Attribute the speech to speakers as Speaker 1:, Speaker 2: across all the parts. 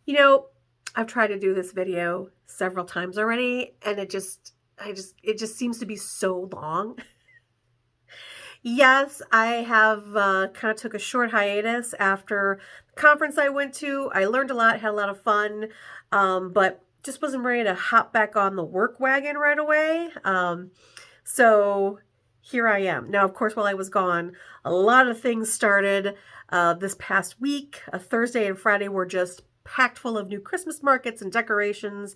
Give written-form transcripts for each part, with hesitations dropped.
Speaker 1: You know, I've tried to do this video several times already, and it just seems to be so long. Yes, I have kind of took a short hiatus after the conference I went to. I learned a lot, had a lot of fun, but just wasn't ready to hop back on the work wagon right away. So here I am. Now, of course, while I was gone, a lot of things started this past week. Thursday and Friday were just packed full of new Christmas markets and decorations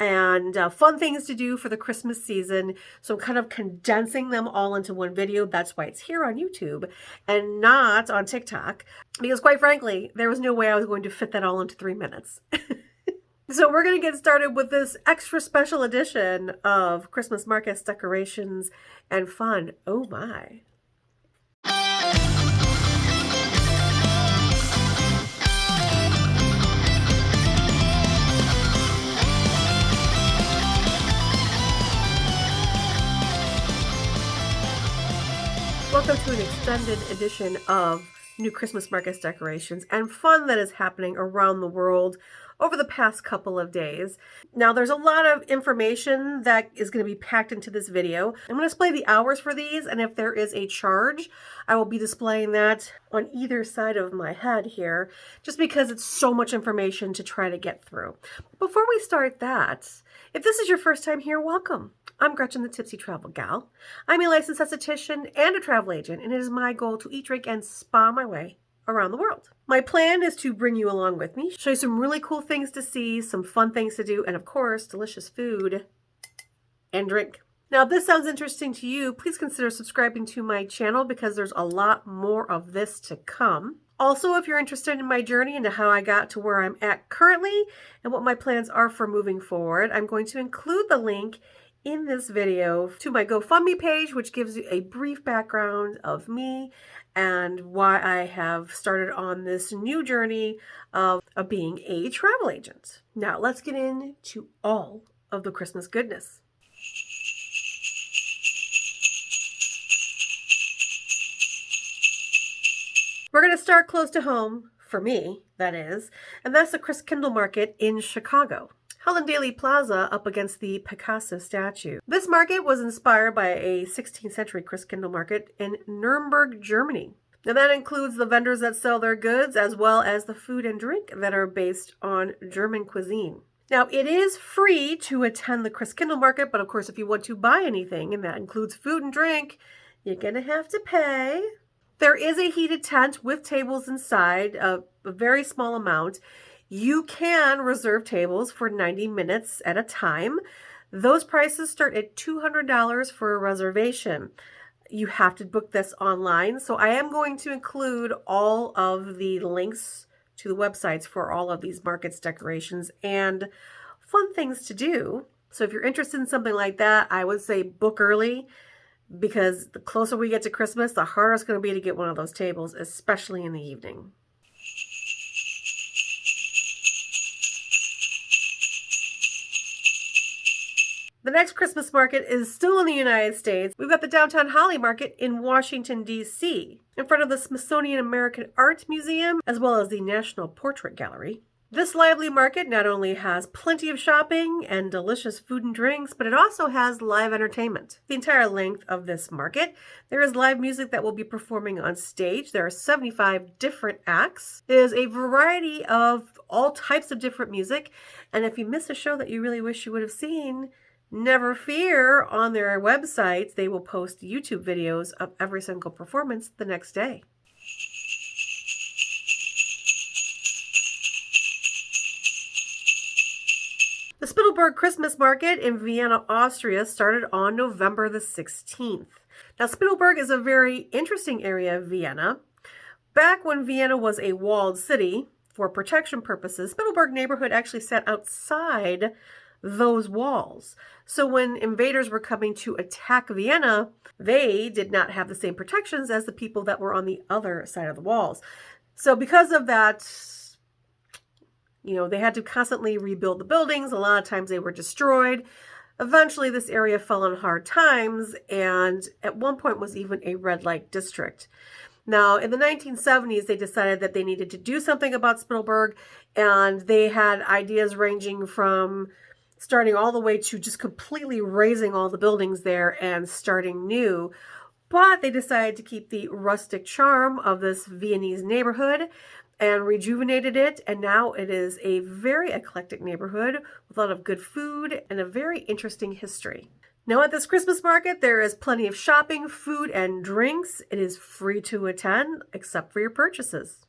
Speaker 1: and fun things to do for the Christmas season. So I'm kind of condensing them all into one video. That's why it's here on YouTube and not on TikTok. Because quite frankly, there was no way I was going to fit that all into 3 minutes. So we're going to get started with this extra special edition of Christmas markets, decorations, and fun. Oh my. Welcome to an extended edition of new Christmas markets, decorations, and fun that is happening around the world over the past couple of days. Now, there's a lot of information that is going to be packed into this video. I'm going to display the hours for these, and if there is a charge, I will be displaying that on either side of my head here, just because it's so much information to try to get through. Before we start that, if this is your first time here, welcome. I'm Gretchen, the Tipsy Travel Gal. I'm a licensed esthetician and a travel agent, and it is my goal to eat, drink, and spa my way around the world. My plan is to bring you along with me, show you some really cool things to see, some fun things to do, and of course, delicious food and drink. Now, if this sounds interesting to you, please consider subscribing to my channel because there's a lot more of this to come. Also, if you're interested in my journey into how I got to where I'm at currently and what my plans are for moving forward, I'm going to include the link in this video to my GoFundMe page, which gives you a brief background of me and why I have started on this new journey of being a travel agent. Now, let's get into all of the Christmas goodness. We're going to start close to home, for me, that is, and that's the Christkindl Market in Chicago. Held in Daley Plaza up against the Picasso statue. This market was inspired by a 16th century Christkindl market in Nuremberg, Germany. Now that includes the vendors that sell their goods as well as the food and drink that are based on German cuisine. Now it is free to attend the Christkindl market, but of course if you want to buy anything, and that includes food and drink, you're gonna have to pay. There is a heated tent with tables inside, a very small amount. You can reserve tables for 90 minutes at a time. Those prices start at $200 for a reservation. You have to book this online. So I am going to include all of the links to the websites for all of these markets, decorations, and fun things to do. So if you're interested in something like that, I would say book early because the closer we get to Christmas, the harder it's going to be to get one of those tables, especially in the evening. The next Christmas market is still in the United States. We've got the Downtown Holly Market in Washington, D.C., in front of the Smithsonian American Art Museum, as well as the National Portrait Gallery. This lively market not only has plenty of shopping and delicious food and drinks, but it also has live entertainment. The entire length of this market, there is live music that will be performing on stage. There are 75 different acts. There's a variety of all types of different music, and if you miss a show that you really wish you would have seen, never fear, on their websites, they will post YouTube videos of every single performance the next day. The Spittelberg Christmas Market in Vienna, Austria started on November the 16th. Now, Spittelberg is a very interesting area of Vienna. Back when Vienna was a walled city, for protection purposes, Spittelberg neighborhood actually sat outside those walls. So when invaders were coming to attack Vienna, they did not have the same protections as the people that were on the other side of the walls. So because of that, they had to constantly rebuild the buildings. A lot of times they were destroyed. Eventually this area fell on hard times and at one point was even a red light district. Now, in the 1970s, they decided that they needed to do something about Spittelberg, and they had ideas ranging from starting all the way to just completely razing all the buildings there and starting new. But they decided to keep the rustic charm of this Viennese neighborhood and rejuvenated it. And now it is a very eclectic neighborhood with a lot of good food and a very interesting history. Now, at this Christmas market, there is plenty of shopping, food, and drinks. It is free to attend, except for your purchases.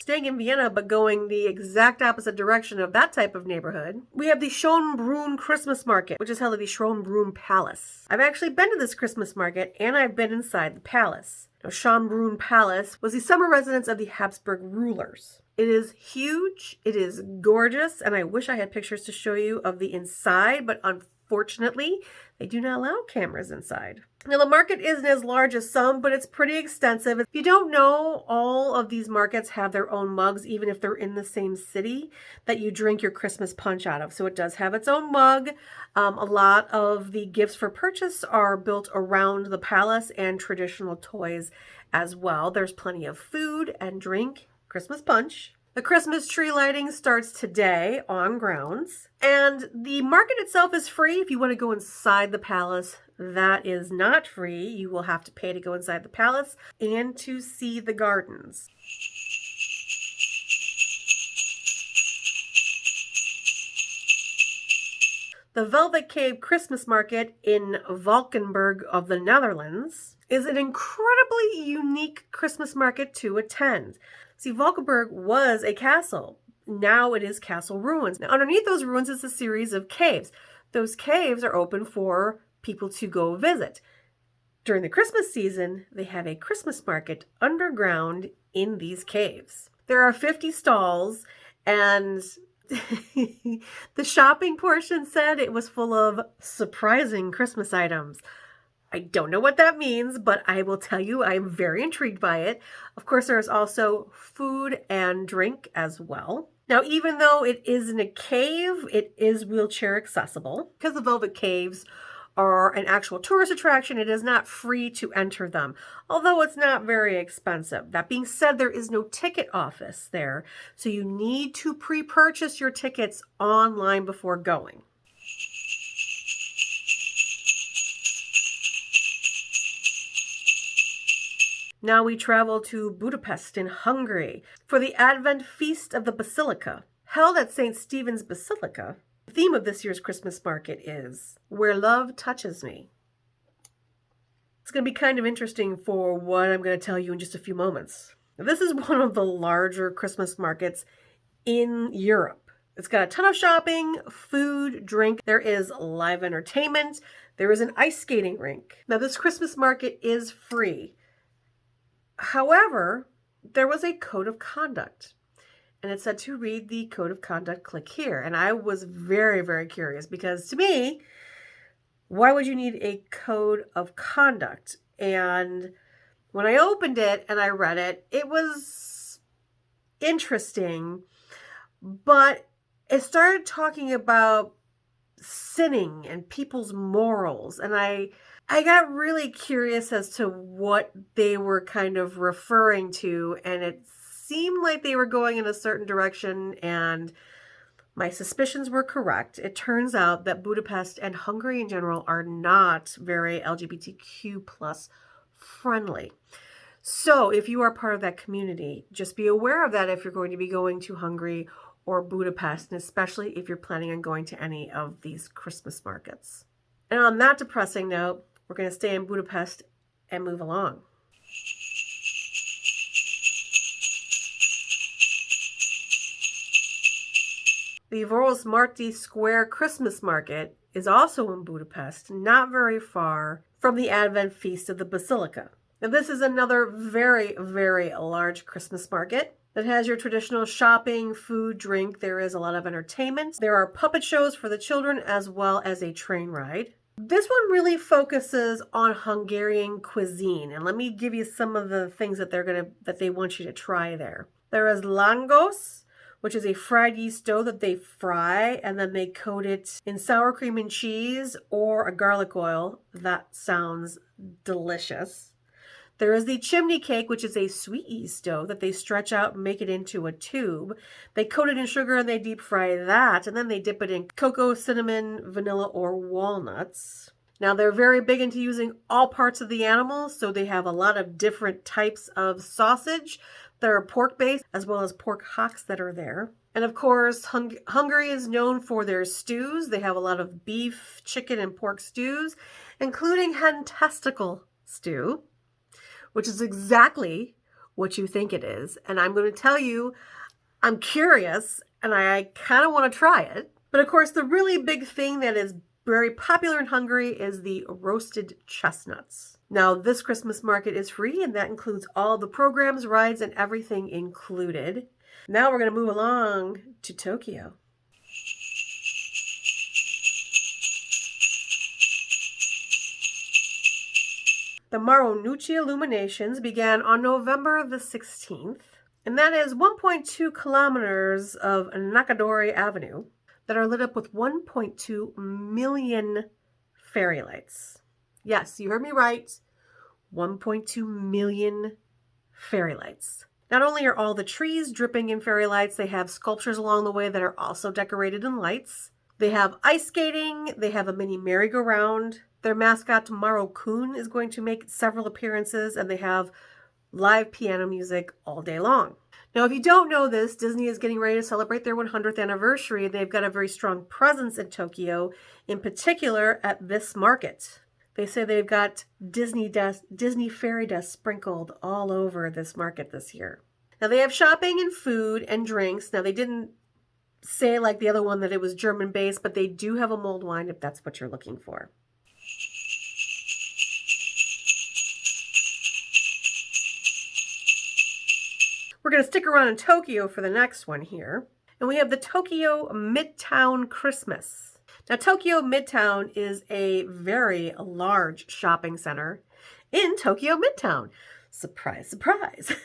Speaker 1: Staying in Vienna, but going the exact opposite direction of that type of neighborhood, we have the Schönbrunn Christmas Market, which is held at the Schönbrunn Palace. I've actually been to this Christmas market, and I've been inside the palace. Now, Schönbrunn Palace was the summer residence of the Habsburg rulers. It is huge, it is gorgeous, and I wish I had pictures to show you of the inside, but unfortunately, they do not allow cameras inside. Now, the market isn't as large as some, but it's pretty extensive. If you don't know, all of these markets have their own mugs, even if they're in the same city, that you drink your Christmas punch out of. So it does have its own mug. A lot of the gifts for purchase are built around the palace and traditional toys as well. There's plenty of food and drink, Christmas punch. The Christmas tree lighting starts today on grounds, and the market itself is free. If you want to go inside the palace, that is not free. You will have to pay to go inside the palace and to see the gardens. The Velvet Cave Christmas Market in Valkenburg of the Netherlands is an incredibly unique Christmas market to attend. See, Valkenburg was a castle. Now it is castle ruins. Now, underneath those ruins is a series of caves. Those caves are open for people to go visit. During the Christmas season, they have a Christmas market underground in these caves. There are 50 stalls, and the shopping portion said it was full of surprising Christmas items. I don't know what that means, but I will tell you I'm very intrigued by it. Of course, there's also food and drink as well. Now, even though it is in a cave, it is wheelchair accessible. Because the Velvet Caves are an actual tourist attraction, it is not free to enter them, although it's not very expensive. That being said, there is no ticket office there, so you need to pre-purchase your tickets online before going. Now we travel to Budapest in Hungary for the Advent Feast of the Basilica. Held at St. Stephen's Basilica, the theme of this year's Christmas market is Where Love Touches Me. It's going to be kind of interesting for what I'm going to tell you in just a few moments. Now, this is one of the larger Christmas markets in Europe. It's got a ton of shopping, food, drink. There is live entertainment. There is an ice skating rink. Now, this Christmas market is free. However, there was a code of conduct, and it said to read the code of conduct, click here. And I was very, very curious because to me, why would you need a code of conduct? And when I opened it and I read it, it was interesting, but it started talking about sinning and people's morals. And I got really curious as to what they were kind of referring to, and it seemed like they were going in a certain direction, and my suspicions were correct. It turns out that Budapest and Hungary in general are not very LGBTQ plus friendly. So if you are part of that community, just be aware of that if you're going to be going to Hungary or Budapest, and especially if you're planning on going to any of these Christmas markets. And on that depressing note, we're going to stay in Budapest and move along. The Vörösmarty Square Christmas Market is also in Budapest, not very far from the Advent Feast of the Basilica. Now, this is another very, very large Christmas market that has your traditional shopping, food, drink. There is a lot of entertainment. There are puppet shows for the children as well as a train ride. This one really focuses on Hungarian cuisine, and let me give you some of the things that they want you to try there. There is langos, which is a fried yeast dough that they fry and then they coat it in sour cream and cheese or a garlic oil. That sounds delicious. There is the chimney cake, which is a sweet yeast dough that they stretch out and make it into a tube. They coat it in sugar and they deep fry that, and then they dip it in cocoa, cinnamon, vanilla, or walnuts. Now, they're very big into using all parts of the animal, so they have a lot of different types of sausage that are pork-based, as well as pork hocks that are there. And of course, Hungary is known for their stews. They have a lot of beef, chicken, and pork stews, including hen testicle stew, which is exactly what you think it is. And I'm going to tell you, I'm curious and I kind of want to try it. But of course, the really big thing that is very popular in Hungary is the roasted chestnuts. Now, this Christmas market is free, and that includes all the programs, rides, and everything included. Now we're going to move along to Tokyo. The Marunouchi illuminations began on November the 16th, and that is 1.2 kilometers of Nakadori Avenue that are lit up with 1.2 million fairy lights. Yes, you heard me right. 1.2 million fairy lights. Not only are all the trees dripping in fairy lights, they have sculptures along the way that are also decorated in lights. They have ice skating. They have a mini merry-go-round. Their mascot, Maro-kun, is going to make several appearances, and they have live piano music all day long. Now, if you don't know this, Disney is getting ready to celebrate their 100th anniversary. They've got a very strong presence in Tokyo, in particular at this market. They say they've got Disney fairy dust sprinkled all over this market this year. Now, they have shopping and food and drinks. Now, they didn't say like the other one that it was German-based, but they do have a mulled wine if that's what you're looking for. We're going to stick around in Tokyo for the next one here. And we have the Tokyo Midtown Christmas. Now, Tokyo Midtown is a very large shopping center in Tokyo Midtown. Surprise, surprise.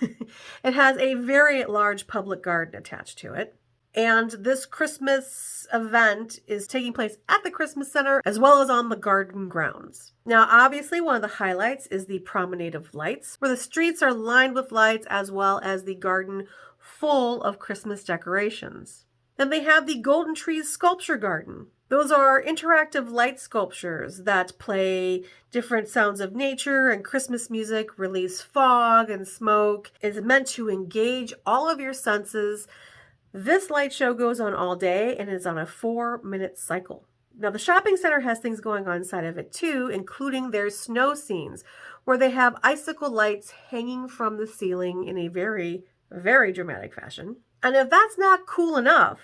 Speaker 1: It has a very large public garden attached to it. And this Christmas event is taking place at the Christmas Center as well as on the garden grounds. Now, obviously, one of the highlights is the Promenade of Lights, where the streets are lined with lights as well as the garden full of Christmas decorations. Then they have the Golden Trees Sculpture Garden. Those are interactive light sculptures that play different sounds of nature and Christmas music, release fog and smoke. It's meant to engage all of your senses. This light show goes on all day and is on a 4-minute cycle. Now, the shopping center has things going on inside of it too, including their snow scenes, where they have icicle lights hanging from the ceiling in a very, very dramatic fashion. And if that's not cool enough,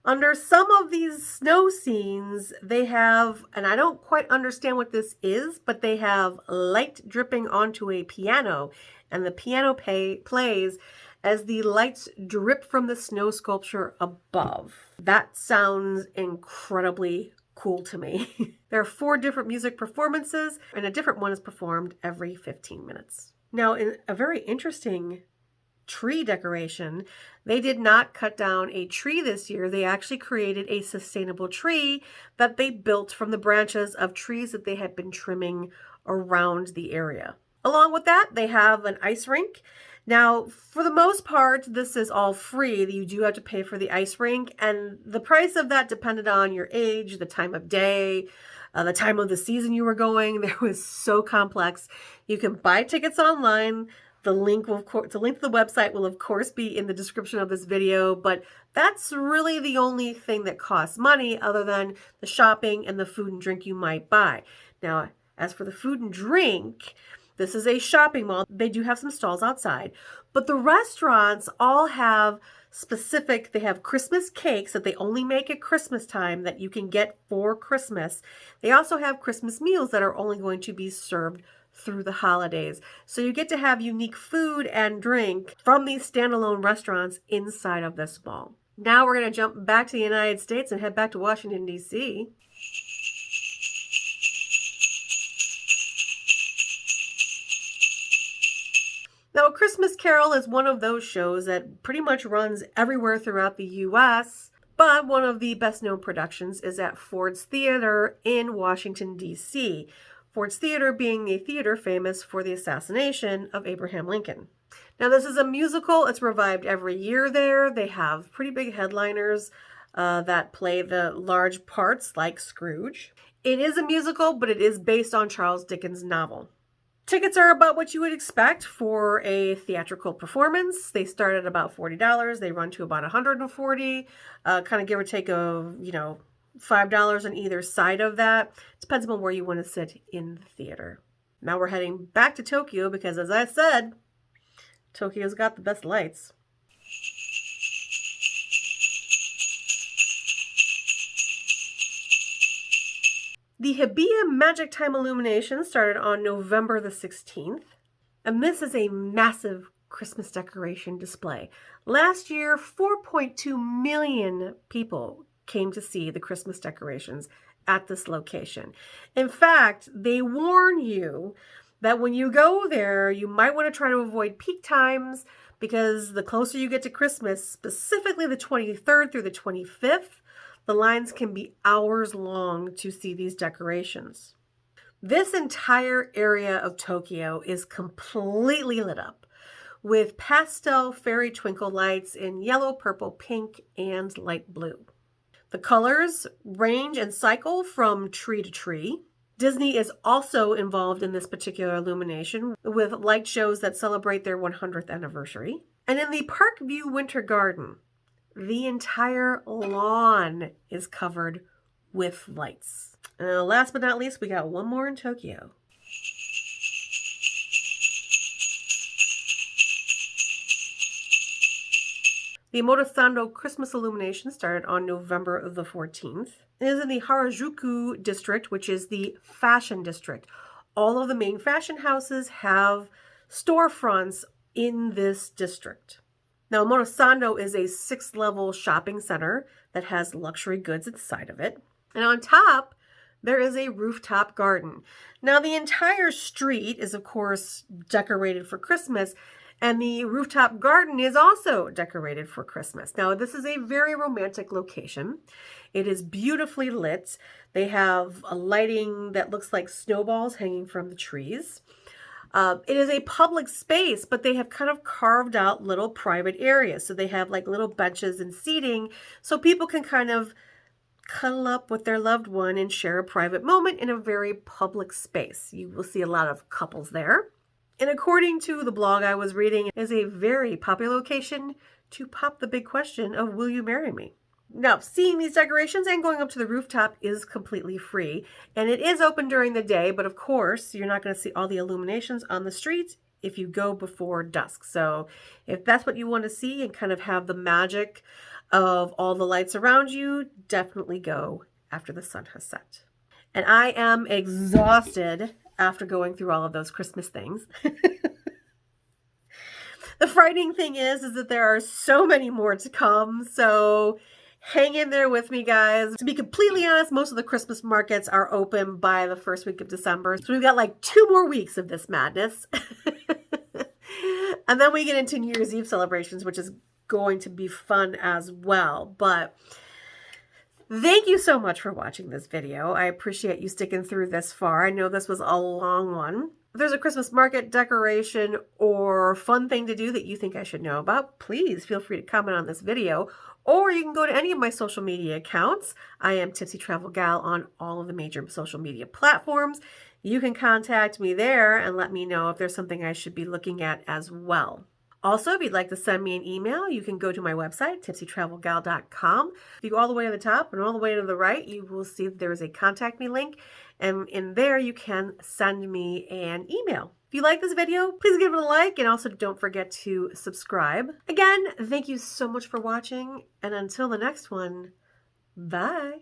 Speaker 1: under some of these snow scenes, they have, and I don't quite understand what this is, but they have light dripping onto a piano, and the piano plays as the lights drip from the snow sculpture above. That sounds incredibly cool to me. There are 4 different music performances, and a different one is performed every 15 minutes. Now, in a very interesting tree decoration, they did not cut down a tree this year. They actually created a sustainable tree that they built from the branches of trees that they had been trimming around the area. Along with that, they have an ice rink. Now, for the most part, this is all free. You do have to pay for the ice rink, and the price of that depended on your age, the time of day, the time of the season you were going. It was so complex. You can buy tickets online. The link to the website will, of course, be in the description of this video, but that's really the only thing that costs money other than the shopping and the food and drink you might buy. Now, as for the food and drink, this is a shopping mall. They do have some stalls outside, but the restaurants all have they have Christmas cakes that they only make at Christmas time that you can get for Christmas. They also have Christmas meals that are only going to be served through the holidays. So you get to have unique food and drink from these standalone restaurants inside of this mall. Now we're going to jump back to the United States and head back to Washington, D.C. Now, A Christmas Carol is one of those shows that pretty much runs everywhere throughout the US, but one of the best known productions is at Ford's Theater in Washington, D.C. Ford's Theater being a theater famous for the assassination of Abraham Lincoln. Now, this is a musical. It's revived every year there. They have pretty big headliners that play the large parts like Scrooge. It is a musical, but it is based on Charles Dickens' novel. Tickets are about what you would expect for a theatrical performance. They start at about $40. They run to about $140, kind of give or take $5 on either side of that. Depends on where you want to sit in the theater. Now we're heading back to Tokyo because, as I said, Tokyo's got the best lights. The Hibiya Magic Time Illumination started on November the 16th, and this is a massive Christmas decoration display. Last year, 4.2 million people came to see the Christmas decorations at this location. In fact, they warn you that when you go there, you might want to try to avoid peak times because the closer you get to Christmas, specifically the 23rd through the 25th, the lines can be hours long to see these decorations. This entire area of Tokyo is completely lit up with pastel fairy twinkle lights in yellow, purple, pink, and light blue. The colors range and cycle from tree to tree. Disney is also involved in this particular illumination with light shows that celebrate their 100th anniversary. And in the Parkview Winter Garden, the entire lawn is covered with lights. Last but not least, we got one more in Tokyo. The Omotesando Christmas illumination started on November the 14th. It is in the Harajuku district, which is the fashion district. All of the main fashion houses have storefronts in this district. Now, Omotesando is a 6-level shopping center that has luxury goods inside of it. And on top, there is a rooftop garden. Now, the entire street is, of course, decorated for Christmas, and the rooftop garden is also decorated for Christmas. Now, this is a very romantic location. It is beautifully lit. They have a lighting that looks like snowballs hanging from the trees. It is a public space, but they have kind of carved out little private areas. So they have like little benches and seating so people can kind of cuddle up with their loved one and share a private moment in a very public space. You will see a lot of couples there. And according to the blog I was reading, it is a very popular location to pop the big question of, will you marry me? Now, seeing these decorations and going up to the rooftop is completely free, and it is open during the day, but of course, you're not going to see all the illuminations on the street if you go before dusk. So if that's what you want to see and kind of have the magic of all the lights around you, definitely go after the sun has set. And I am exhausted after going through all of those Christmas things. The frightening thing is that there are so many more to come, so hang in there with me, guys. To be completely honest, most of the Christmas markets are open by the first week of December. So we've got like 2 more weeks of this madness. And then we get into New Year's Eve celebrations, which is going to be fun as well. But thank you so much for watching this video. I appreciate you sticking through this far. I know this was a long one. If there's a Christmas market decoration or fun thing to do that you think I should know about, please feel free to comment on this video, or you can go to any of my social media accounts. I am Tipsy Travel Gal on all of the major social media platforms. You can contact me there and let me know if there's something I should be looking at as well. Also, if you'd like to send me an email, you can go to my website, tipsytravelgal.com. If you go all the way to the top and all the way to the right, you will see that there is a contact me link. And in there, you can send me an email. If you like this video, please give it a like, and also don't forget to subscribe. Again, thank you so much for watching, and until the next one, bye.